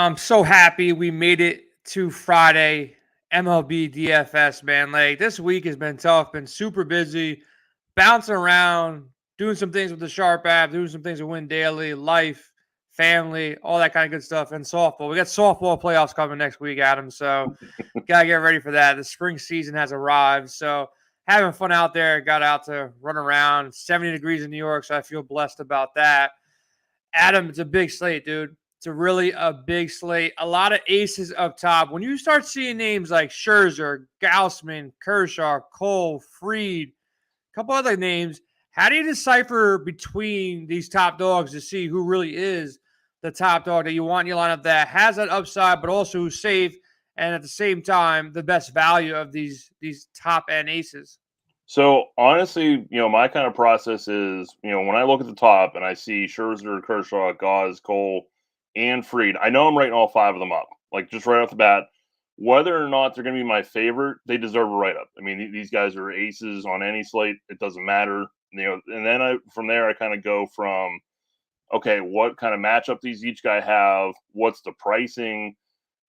I'm so happy we made it to Friday. MLB DFS, man. Like this week has been tough, been super busy, bouncing around, doing some things with the Sharp app, doing some things with Win Daily, life, family, all that kind of good stuff, and softball. We got softball playoffs coming next week, Adam. So gotta get ready for that. The spring season has arrived. So having fun out there. Got out to run around. 70 degrees in New York, so I feel blessed about that. Adam, it's a big slate, dude. It's a big slate. A lot of aces up top. When you start seeing names like Scherzer, Gaussman, Kershaw, Cole, Fried, a couple other names, how do you decipher between these top dogs to see who really is the top dog that you want in your lineup that has that upside, but also who's safe and at the same time the best value of these top end aces? So honestly, my kind of process is, when I look at the top and I see Scherzer, Kershaw, Gauss, Cole, and Fried, I know I'm writing all five of them up. Like just right off the bat, whether or not they're going to be my favorite, they deserve a write up. I mean, these guys are aces on any slate. It doesn't matter, And then from there, I kind of go from, okay, what kind of matchup these each guy have? What's the pricing?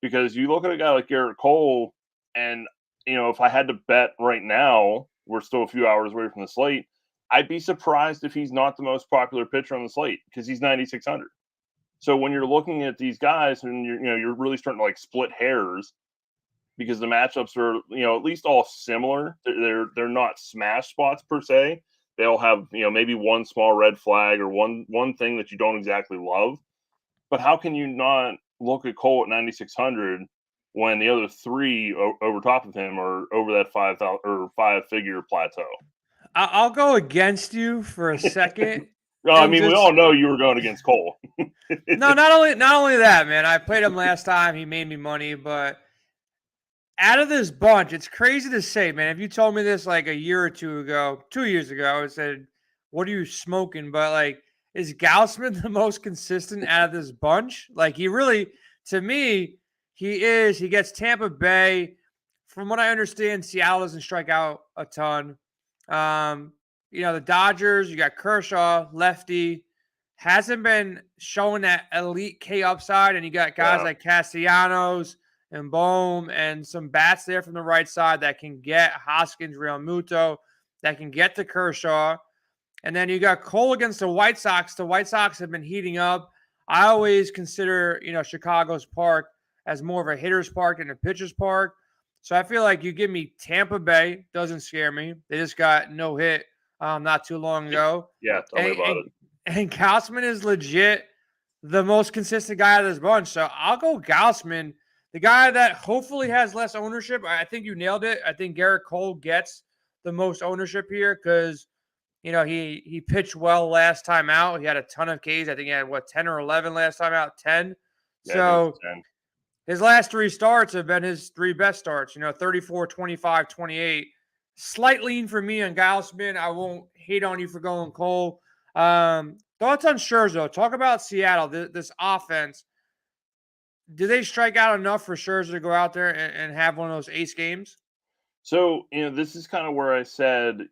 Because you look at a guy like Garrett Cole, and if I had to bet right now, we're still a few hours away from the slate. I'd be surprised if he's not the most popular pitcher on the slate because he's 9,600. So when you're looking at these guys and you're really starting to like split hairs because the matchups are at least all similar. They're not smash spots per se. They'll have maybe one small red flag or one thing that you don't exactly love. But how can you not look at Cole at 9,600 when the other three over top of him are over that 5,000 or 5-figure plateau? I'll go against you for a second. Well, I mean, we all know you were going against Cole. No, not only that, man. I played him last time. He made me money, but out of this bunch, it's crazy to say, man. If you told me this like a year or 2 years ago, I would say, "What are you smoking?" But like, is Gaussman the most consistent out of this bunch? Like, he really, to me, he is. He gets Tampa Bay. From what I understand, Seattle doesn't strike out a ton. The Dodgers, you got Kershaw, lefty, hasn't been showing that elite K upside, and you got guys like Castellanos and Bohm and some bats there from the right side that can get Hoskins, Real Muto, that can get to Kershaw. And then you got Cole against the White Sox. The White Sox have been heating up. I always consider, Chicago's park as more of a hitter's park than a pitcher's park. So I feel like you give me Tampa Bay, doesn't scare me. They just got no hit not too long ago. Yeah, tell me about it. And Gaussman is legit the most consistent guy out of this bunch. So I'll go Gaussman, the guy that hopefully has less ownership. I think you nailed it. I think Garrett Cole gets the most ownership here because, he pitched well last time out. He had a ton of Ks. I think he had, 10 or 11 last time out? 10. Yeah, so 10. His last three starts have been his three best starts, 34, 25, 28. Slight lean for me on Gaussman. I won't hate on you for going Cole. Thoughts on Scherzer? Talk about Seattle, this offense. Do they strike out enough for Scherzer to go out there and have one of those ace games? So, this is kind of where I said,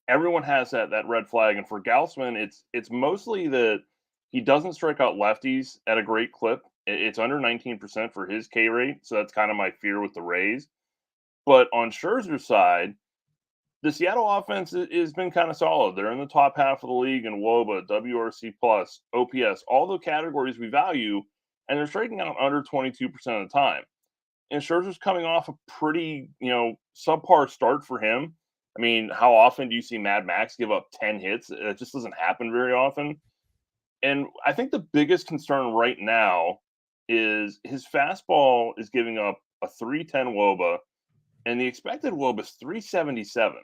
everyone has that red flag. And for Gaussman, it's mostly that he doesn't strike out lefties at a great clip. It's under 19% for his K rate. So that's kind of my fear with the Rays. But on Scherzer's side, the Seattle offense has been kind of solid. They're in the top half of the league in WOBA, WRC+, OPS, all the categories we value, and they're striking out under 22% of the time. And Scherzer's coming off a pretty, subpar start for him. I mean, how often do you see Mad Max give up 10 hits? It just doesn't happen very often. And I think the biggest concern right now is his fastball is giving up a 310 WOBA, and the expected WOBA is 377.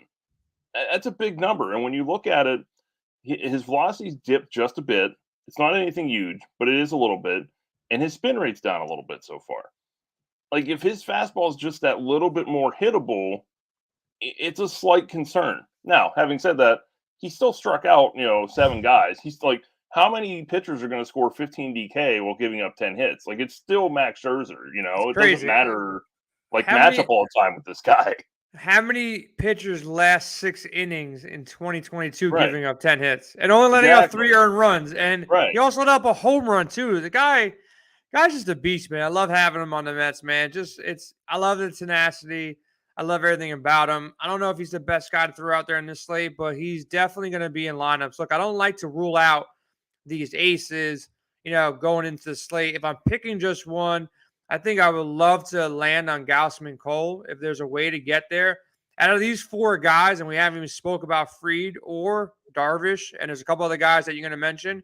That's a big number. And when you look at it, his velocity's dipped just a bit. It's not anything huge, but it is a little bit. And his spin rate's down a little bit so far. Like, if his fastball is just that little bit more hittable, it's a slight concern. Now, having said that, he still struck out, 7 guys. He's like, how many pitchers are going to score 15 DK while giving up 10 hits? Like, it's still Max Scherzer, It doesn't matter, matchup all the time with this guy. How many pitchers last 6 innings in 2022 giving up 10 hits and only letting up 3 earned runs? And he also let up a home run, too. The guy, Guy's just a beast, man. I love having him on the Mets, man. I love the tenacity. I love everything about him. I don't know if he's the best guy to throw out there in this slate, but he's definitely going to be in lineups. Look, I don't like to rule out these aces, going into the slate. If I'm picking just one, I think I would love to land on Gausman Cole if there's a way to get there. Out of these four guys, and we haven't even spoke about Fried or Darvish, and there's a couple other guys that you're going to mention,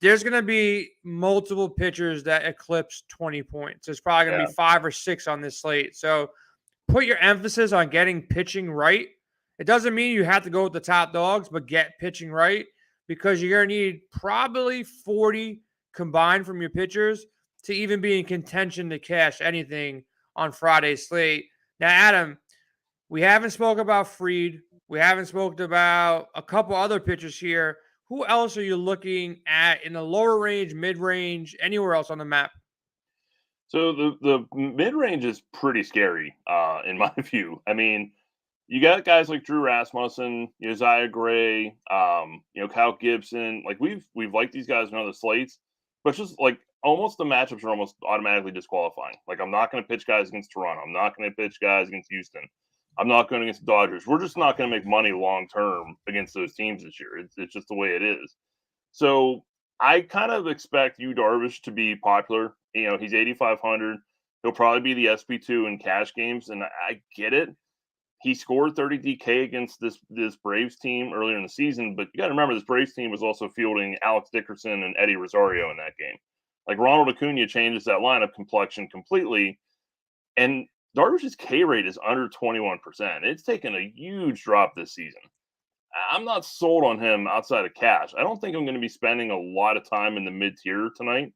there's going to be multiple pitchers that eclipse 20 points. There's probably going to be 5 or 6 on this slate. So put your emphasis on getting pitching right. It doesn't mean you have to go with the top dogs, but get pitching right because you're going to need probably 40 combined from your pitchers to even be in contention to cash anything on Friday's slate. Now, Adam, we haven't spoke about Fried. We haven't spoken about a couple other pitchers here. Who else are you looking at in the lower range, mid-range, anywhere else on the map? So the mid-range is pretty scary, in my view. I mean, you got guys like Drew Rasmussen, Josiah Gray, Kyle Gibson. Like we've liked these guys in other slates, but it's just like almost the matchups are almost automatically disqualifying. Like I'm not going to pitch guys against Toronto. I'm not going to pitch guys against Houston. I'm not going against the Dodgers. We're just not going to make money long term against those teams this year. It's just the way it is. So I kind of expect Yu Darvish to be popular. He's 8,500. He'll probably be the SP2 in cash games, and I get it. He scored 30 DK against this Braves team earlier in the season, but you got to remember this Braves team was also fielding Alex Dickerson and Eddie Rosario in that game. Like Ronald Acuna changes that lineup complexion completely, and Darvish's K rate is under 21%. It's taken a huge drop this season. I'm not sold on him outside of cash. I don't think I'm going to be spending a lot of time in the mid-tier tonight.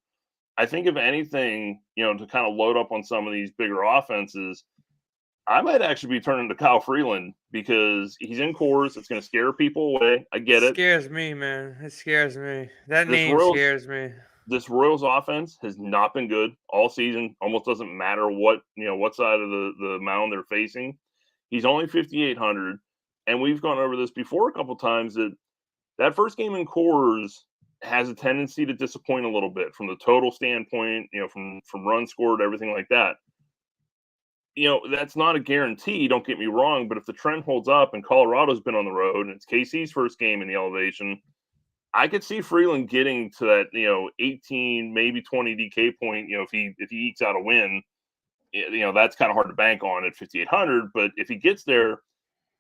I think if anything, to kind of load up on some of these bigger offenses, I might actually be turning to Kyle Freeland because he's in Coors. It's going to scare people away. I get it. It scares me, man. It scares me. That name scares me. This Royals offense has not been good all season. Almost doesn't matter what side of the mound they're facing. He's only 5,800, and we've gone over this before a couple times that first game in Coors has a tendency to disappoint a little bit from the total standpoint, from runs scored, everything like that. That's not a guarantee, don't get me wrong, but if the trend holds up and Colorado's been on the road and it's KC's first game in the elevation, I could see Freeland getting to that, 18, maybe 20 DK point, if he ekes out a win. That's kind of hard to bank on at 5,800, but if he gets there, I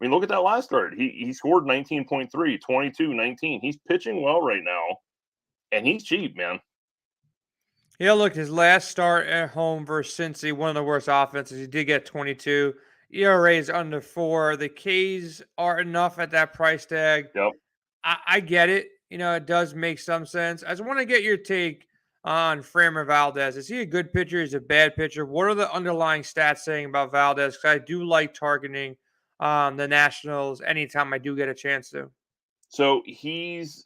mean, look at that last start. He scored 19.3, 22, 19. He's pitching well right now, and he's cheap, man. Yeah, look, his last start at home versus Cincy, one of the worst offenses. He did get 22. ERA is under 4. The Ks are enough at that price tag. Yep. I get it. It does make some sense. I just want to get your take on Framber Valdez. Is he a good pitcher? Is he a bad pitcher? What are the underlying stats saying about Valdez? Because I do like targeting the Nationals anytime I do get a chance to. So he's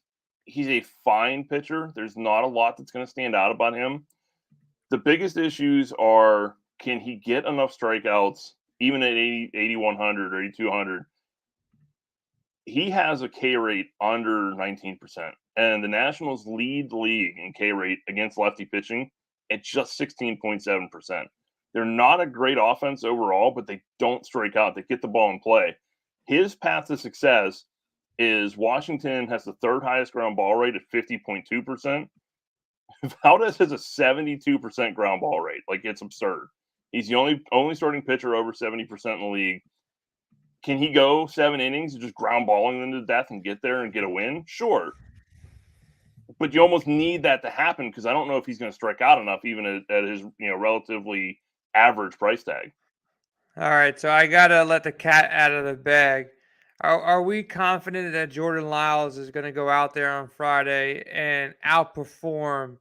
a fine pitcher. There's not a lot that's going to stand out about him. The biggest issues are, can he get enough strikeouts, even at 8,100 or 8,200? He has a K rate under 19%, and the Nationals lead the league in K rate against lefty pitching at just 16.7%. They're not a great offense overall, but they don't strike out. They get the ball in play. His path to success is Washington has the third highest ground ball rate at 50.2%. Valdez has a 72% ground ball rate. Like, it's absurd. He's the only starting pitcher over 70% in the league. Can he go 7 innings and just ground balling them to death and get there and get a win? Sure. But you almost need that to happen because I don't know if he's going to strike out enough even at his relatively average price tag. All right, so I got to let the cat out of the bag. Are we confident that Jordan Lyles is going to go out there on Friday and outperform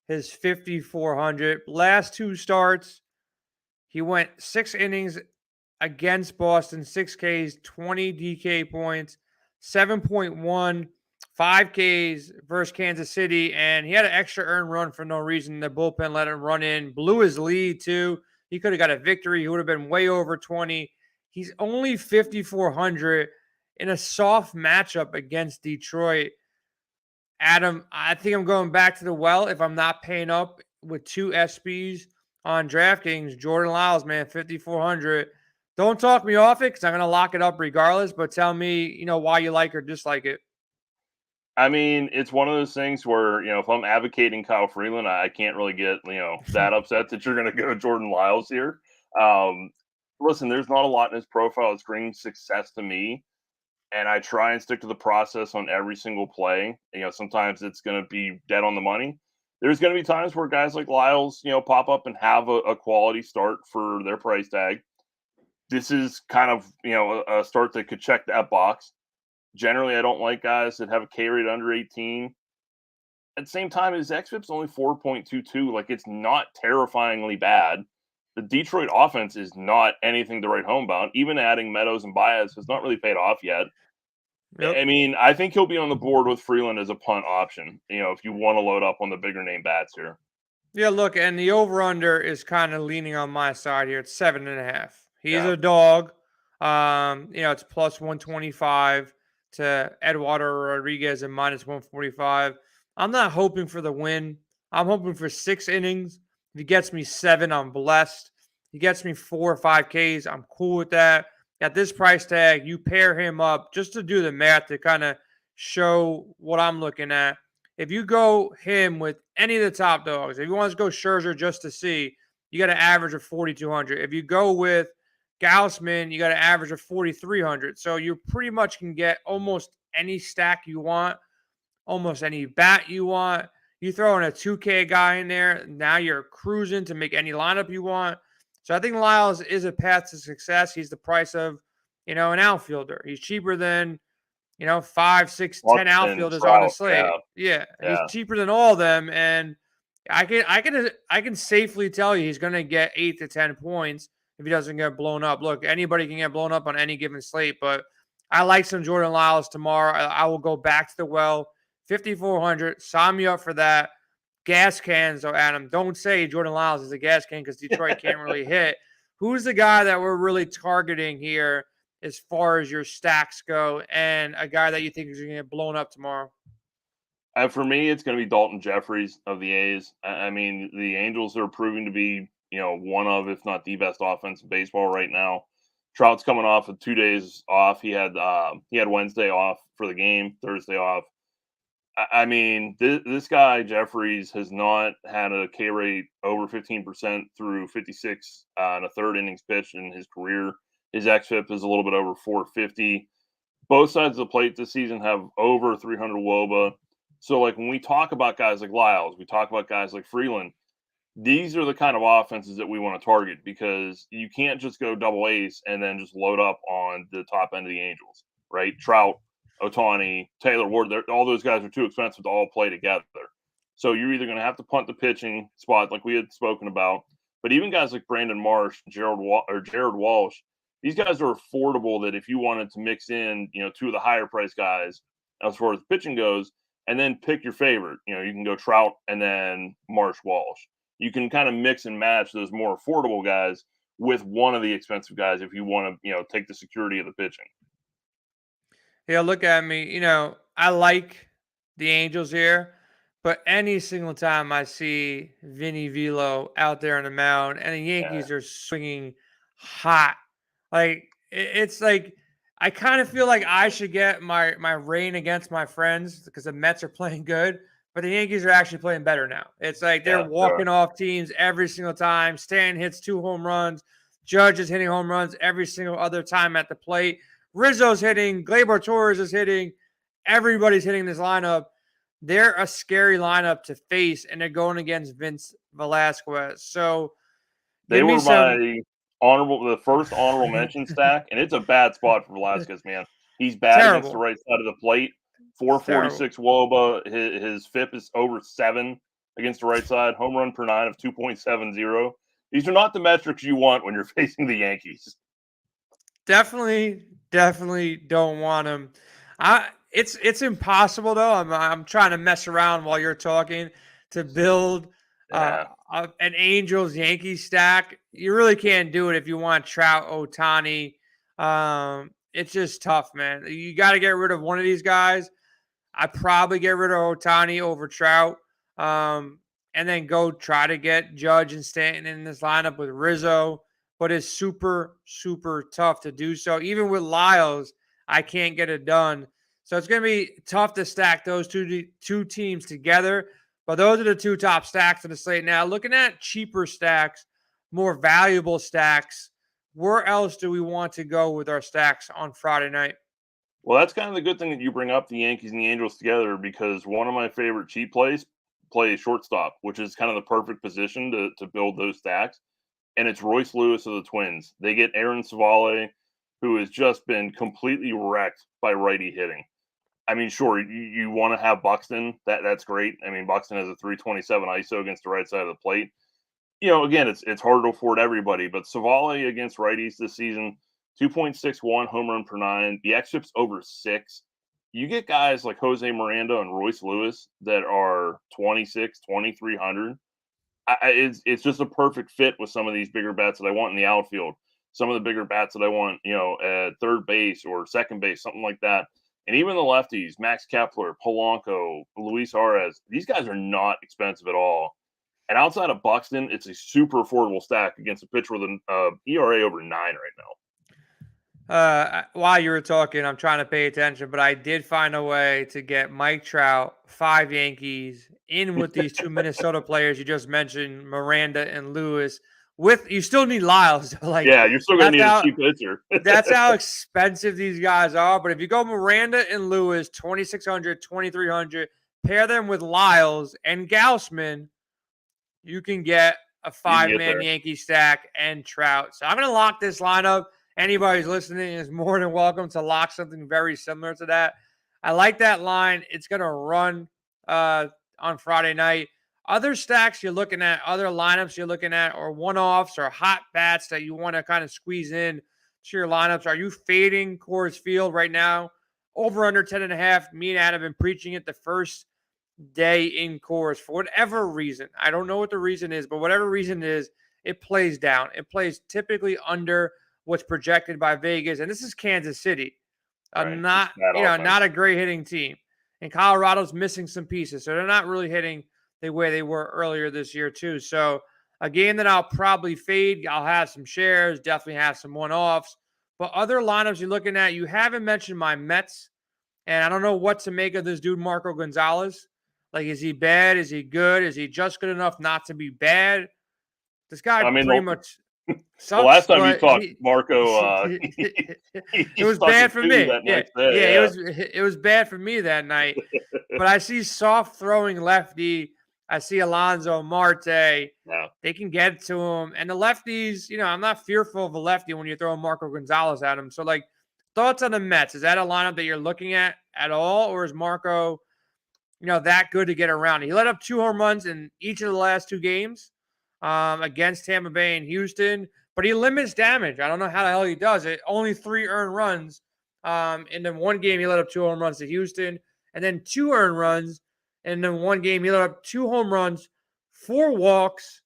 his 5,400? Last 2 starts, he went 6 innings against Boston, 6 Ks, 20 DK points, 7.1, 5 Ks versus Kansas City, and he had an extra earned run for no reason. The bullpen let him run in, blew his lead too. He could have got a victory. He would have been way over 20. He's only 5,400 in a soft matchup against Detroit. Adam, I think I'm going back to the well if I'm not paying up with 2 SBs on DraftKings. Jordan Lyles, man, 5,400. Don't talk me off it because I'm going to lock it up regardless, but tell me, why you like or dislike it. I mean, it's one of those things where, if I'm advocating Kyle Freeland, I can't really get, that upset that you're going to go Jordan Lyles here. Um, Listen, there's not a lot in his profile that screams success to me. And I try and stick to the process on every single play. Sometimes it's going to be dead on the money. There's going to be times where guys like Lyles, pop up and have a quality start for their price tag. This is kind of, a start that could check that box. Generally, I don't like guys that have a K rate under 18. At the same time, his xFIP's only 4.22. Like, it's not terrifyingly bad. The Detroit offense is not anything to write home about. Even adding Meadows and Baez has not really paid off yet. Yep. I mean, I think he'll be on the board with Freeland as a punt option, if you want to load up on the bigger name bats here. Yeah, look, and the over-under is kind of leaning on my side here. It's 7.5. He's Yeah. a dog. It's plus 125 to Eduardo Rodriguez and minus 145. I'm not hoping for the win. I'm hoping for 6 innings. If he gets me 7, I'm blessed. If he gets me 4 or 5 Ks, I'm cool with that. At this price tag, you pair him up just to do the math to kind of show what I'm looking at. If you go him with any of the top dogs, if you want to go Scherzer just to see, you got an average of 4,200. If you go with Gaussman, you got an average of 4,300. So you pretty much can get almost any stack you want, almost any bat you want. You throw in a 2K guy in there, now you're cruising to make any lineup you want. So I think Lyles is a path to success. He's the price of, an outfielder. He's cheaper than 5, 6, 10 outfielders on a slate. Yeah, he's cheaper than all of them, and I can safely tell you he's going to get 8 to 10 points if he doesn't get blown up. Look, anybody can get blown up on any given slate, but I like some Jordan Lyles tomorrow. I will go back to the well, 5,400. Sign me up for that. Gas cans, though, Adam. Don't say Jordan Lyles is a gas can because Detroit can't really hit. Who's the guy that we're really targeting here as far as your stacks go, and a guy that you think is going to get blown up tomorrow? For me, it's going to be Dalton Jeffries of the A's. I mean, the Angels are proving to be, one of, if not the best offense in baseball right now. Trout's coming off of 2 days off. He had Wednesday off for the game, Thursday off. I mean, this guy Jeffries has not had a K rate over 15% through 56 and a third innings pitched in his career. His xFIP is a little bit over 450. Both sides of the plate this season have over 300 WOBA. So, like, when we talk about guys like Lyles, we talk about guys like Freeland, these are the kind of offenses that we want to target because you can't just go double ace and then just load up on the top end of the Angels, right? Trout, Ohtani, Taylor Ward, all those guys are too expensive to all play together. So you're either going to have to punt the pitching spot like we had spoken about, but even guys like Brandon Marsh, Jared Walsh, these guys are affordable that if you wanted to mix in, 2 of the higher price guys as far as pitching goes, and then pick your favorite. You can go Trout and then Marsh Walsh. You can kind of mix and match those more affordable guys with one of the expensive guys if you want to, take the security of the pitching. Yeah, look at me. I like the Angels here, but any single time I see Vinny Velo out there on the mound and the Yankees are swinging hot, like it's like I kind of feel like I should get my rain against my friends because the Mets are playing good, but the Yankees are actually playing better now. It's like they're walking off teams every single time. Stan hits 2 home runs. Judge is hitting home runs every single other time at the plate. Rizzo's hitting. Gleyber Torres is hitting. Everybody's hitting this lineup. They're a scary lineup to face, and they're going against Vince Velasquez. So they were the first honorable mention stack, and it's a bad spot for Velasquez, man. He's bad against the right side of the plate. 446 WOBA. His FIP is over 7 against the right side. Home run per 9 of 2.70. These are not the metrics you want when you're facing the Yankees. Definitely don't want him. It's impossible though. I'm trying to mess around while you're talking to build an Angels Yankees stack. You really can't do it if you want Trout, Ohtani. It's just tough, man. You got to get rid of one of these guys. I probably get rid of Ohtani over Trout. and then go try to get Judge and Stanton in this lineup with Rizzo, but it's super, super tough to do so. Even with Lyles, I can't get it done. So it's going to be tough to stack those two teams together. But those are the two top stacks on the slate. Now, looking at cheaper stacks, more valuable stacks, where else do we want to go with our stacks on Friday night? Well, that's kind of the good thing that you bring up the Yankees and the Angels together, because one of my favorite cheap plays shortstop, which is kind of the perfect position to build those stacks. And it's Royce Lewis of the Twins. They get Aaron Savale, who has just been completely wrecked by righty hitting. I mean, sure, you want to have Buxton. That's great. I mean, Buxton has a 327 ISO against the right side of the plate. You know, again, it's hard to afford everybody, but Savale against righties this season, 2.61 home run per nine. The xFIP's over 6. You get guys like Jose Miranda and Royce Lewis that are 26, 2,300. It's just a perfect fit with some of these bigger bats that I want in the outfield, some of the bigger bats that I want, at third base or second base, something like that. And even the lefties, Max Kepler, Polanco, Luis Arez, these guys are not expensive at all. And outside of Buxton, it's a super affordable stack against a pitcher with an ERA over 9 right now. While you were talking, I'm trying to pay attention, but I did find a way to get Mike Trout, 5 Yankees, in with these 2 Minnesota players you just mentioned, Miranda and Lewis. You still need Lyles. Yeah, you're still going to need a cheap pitcher. That's how expensive these guys are. But if you go Miranda and Lewis, 2,600, 2,300, pair them with Lyles and Gausman, you can get a 5-man Yankee stack and Trout. So I'm going to lock this lineup. Anybody who's listening is more than welcome to lock something very similar to that. I like that line. It's going to run on Friday night. Other stacks you're looking at, other lineups you're looking at, or one-offs or hot bats that you want to kind of squeeze in to your lineups. Are you fading Coors Field right now? Over under 10.5. Me and Adam have been preaching it the first day in Coors for whatever reason. I don't know what the reason is, but whatever reason it is, it plays down. It plays typically under what's projected by Vegas, and this is Kansas City, not a great hitting team. And Colorado's missing some pieces, so they're not really hitting the way they were earlier this year too. So a game that I'll probably fade. I'll have some shares, definitely have some one-offs. But other lineups you're looking at, you haven't mentioned my Mets, and I don't know what to make of this dude, Marco Gonzalez. Like, is he bad? Is he good? Is he just good enough not to be bad? This guy pretty much sucks. The last time you talked, Marco, it was bad for me. It was bad for me that night. But I see soft throwing lefty. I see Alonso Marte. Yeah. They can get to him. And the lefties, I'm not fearful of a lefty when you're throwing Marco Gonzalez at him. So, thoughts on the Mets? Is that a lineup that you're looking at all? Or is Marco, that good to get around? He let up 2 home runs in each of the last 2 games against Tampa Bay and Houston. But he limits damage. I don't know how the hell he does it. Only 3 earned runs. In the one game, he let up 2 home runs to Houston. And then 2 earned runs. And then one game, he let up 2 home runs, 4 walks,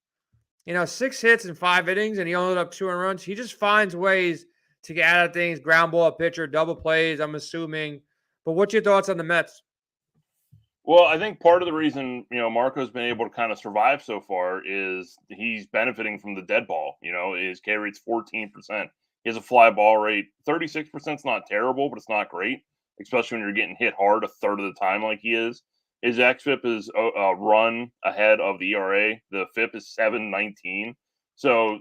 6 hits in 5 innings, and he only let up 2 earned runs. He just finds ways to get out of things, ground ball pitcher, double plays, I'm assuming. But what's your thoughts on the Mets? Well, I think part of the reason, Marco's been able to kind of survive so far is he's benefiting from the dead ball. His K rate's 14%. He has a fly ball rate. 36% is not terrible, but it's not great, especially when you're getting hit hard a third of the time like he is. His xFIP is a run ahead of the ERA. The FIP is 7.19. So,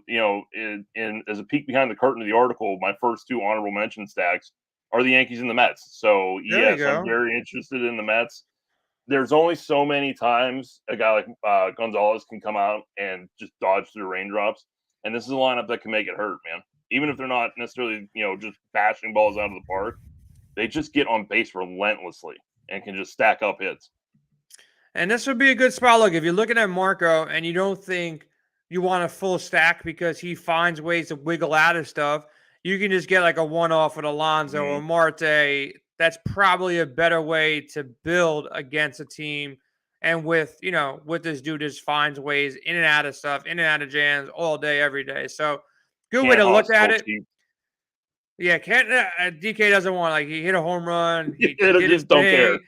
as a peek behind the curtain of the article, my first 2 honorable mention stacks are the Yankees and the Mets. So, yes, I'm very interested in the Mets. There's only so many times a guy like Gonzalez can come out and just dodge through raindrops. And this is a lineup that can make it hurt, man. Even if they're not necessarily, just bashing balls out of the park, they just get on base relentlessly and can just stack up hits. And this would be a good spot. Look, if you're looking at Marco and you don't think you want a full stack because he finds ways to wiggle out of stuff, you can just get like a one-off with Alonso or Marte. That's probably a better way to build against a team. And with this dude just finds ways in and out of stuff, in and out of jams all day, every day. So good way to look at it. Yeah, DK doesn't want, he hit a home run. He just don't care.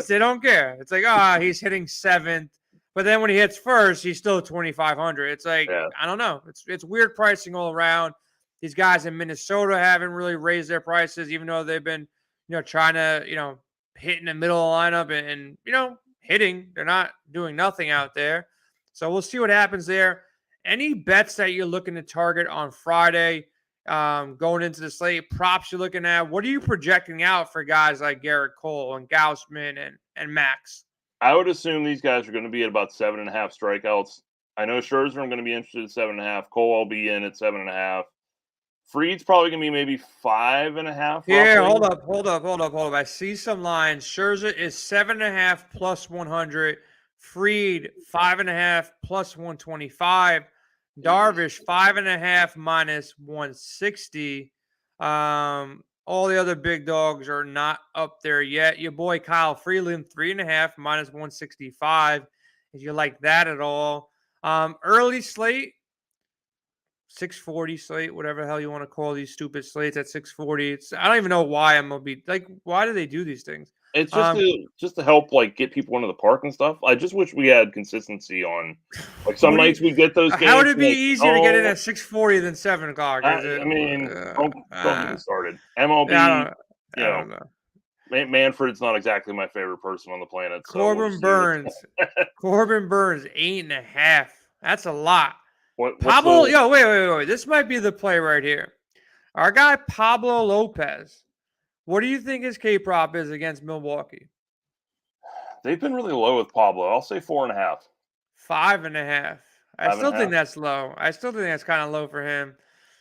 They don't care. It's like, he's hitting 7th, But then when he hits first, he's still 2,500. It's like, Yeah. I don't know. It's weird pricing all around. These guys in Minnesota haven't really raised their prices, even though they've been, trying to, hit in the middle of the lineup and hitting. They're not doing nothing out there. So we'll see what happens there. Any bets that you're looking to target on Friday, going into the slate, props you're looking at? What are you projecting out for guys like Garrett Cole and Gaussman and Max? I would assume these guys are going to be at about 7.5 strikeouts. I know Scherzer, I'm going to be interested at 7.5. Cole, I'll be in at 7.5. Fried's probably going to be maybe 5.5. Yeah, roughly. hold up. I see some lines. Scherzer is 7.5 plus 100. Fried 5.5 plus 125. Darvish 5.5 minus 160. All the other big dogs are not up there yet. Your boy Kyle Freeland 3.5 minus 165. If you like that at all, early slate. 640 slate, whatever the hell you want to call these stupid slates at 640. I don't even know why MLB, like, why do they do these things? It's just to help like get people into the park and stuff. I just wish we had consistency on like some nights we get those games. How would it be like, easier to get in at 640 than 7 o'clock? I mean, don't get me started. MLB, I don't know. Manfred's not exactly my favorite person on the planet. So Corbin Burns, 8.5. That's a lot. Pablo, wait. This might be the play right here. Our guy Pablo Lopez. What do you think his K prop is against Milwaukee? They've been really low with Pablo. I'll say 4.5. 5.5. I still think that's low. I still think that's kind of low for him.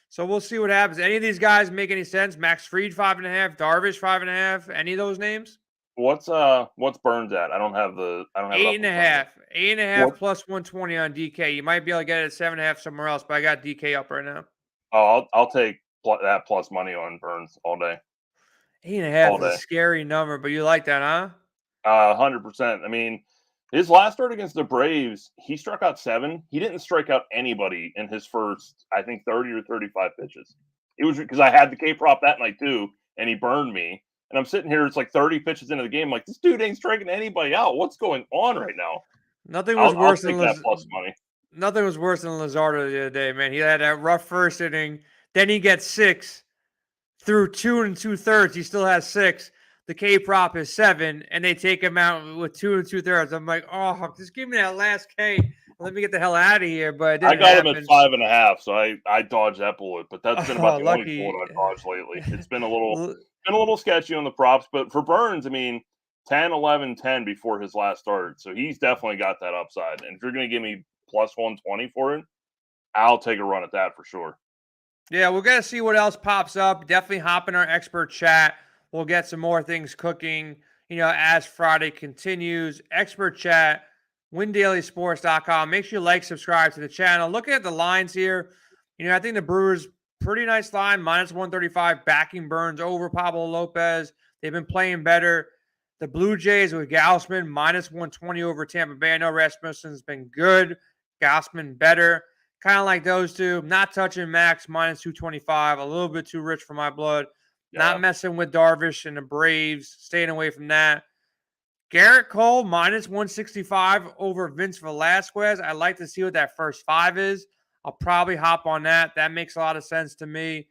So we'll see what happens. Any of these guys make any sense? Max Fried 5.5, Darvish 5.5. Any of those names? What's Burns at? I don't have 8.5. 8.5 plus 120 on DK. You might be able to get it at 7.5 somewhere else, but I got DK up right now. Oh, I'll take that plus money on Burns all day. 8.5 is a scary number, but you like that, huh? 100%. I mean, his last start against the Braves, he struck out 7. He didn't strike out anybody in his first, I think, 30 or 35 pitches. It was because I had the K prop that night too, and he burned me. And I'm sitting here, it's like 30 pitches into the game. Like, this dude ain't striking anybody out. What's going on right now? Nothing was worse than that plus money. Nothing was worse than Luzardo the other day, man. He had that rough first inning. Then he gets 6. Through 2 2/3, he still has 6. The K prop is 7, and they take him out with 2 2/3. I'm like, oh, just give me that last K. Let me get the hell out of here. But I got him at 5.5, so I dodged that bullet. But that's been about the only bullet I've dodged lately. It's been a little sketchy on the props. But for Burns, I mean, 10, 11, 10 before his last start. So he's definitely got that upside. And if you're going to give me plus 120 for it, I'll take a run at that for sure. Yeah, we're going to see what else pops up. Definitely hop in our expert chat. We'll get some more things cooking, as Friday continues. Expert chat, windailysports.com. Make sure you like, subscribe to the channel. Looking at the lines here, I think the Brewers, pretty nice line, minus 135, backing Burns over Pablo Lopez. They've been playing better. The Blue Jays with Gaussman, minus 120 over Tampa Bay. I know Rasmussen's been good. Gaussman better. Kind of like those two. Not touching Max, minus 225. A little bit too rich for my blood. Yeah. Not messing with Darvish and the Braves. Staying away from that. Garrett Cole, minus 165 over Vince Velasquez. I'd like to see what that first 5 is. I'll probably hop on that. That makes a lot of sense to me.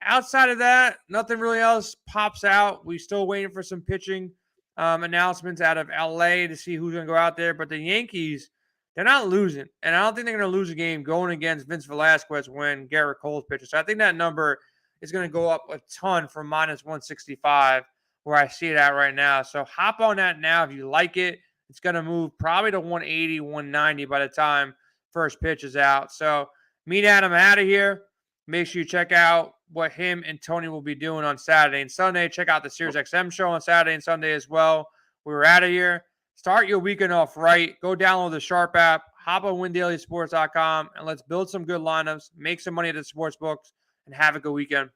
Outside of that, nothing really else pops out. We're still waiting for some pitching announcements out of LA to see who's going to go out there. But the Yankees, they're not losing. And I don't think they're going to lose a game going against Vince Velasquez when Garrett Cole's pitches. So I think that number is going to go up a ton from minus 165 where I see it at right now. So hop on that now if you like it. It's going to move probably to 180, 190 by the time first pitch is out. So me and Adam out of here. Make sure you check out what him and Tony will be doing on Saturday and Sunday. Check out the Sirius XM show on Saturday and Sunday as well. We're out of here. Start your weekend off right. Go download the Sharp app. Hop on windailysports.com and let's build some good lineups, make some money at the sports books, and have a good weekend.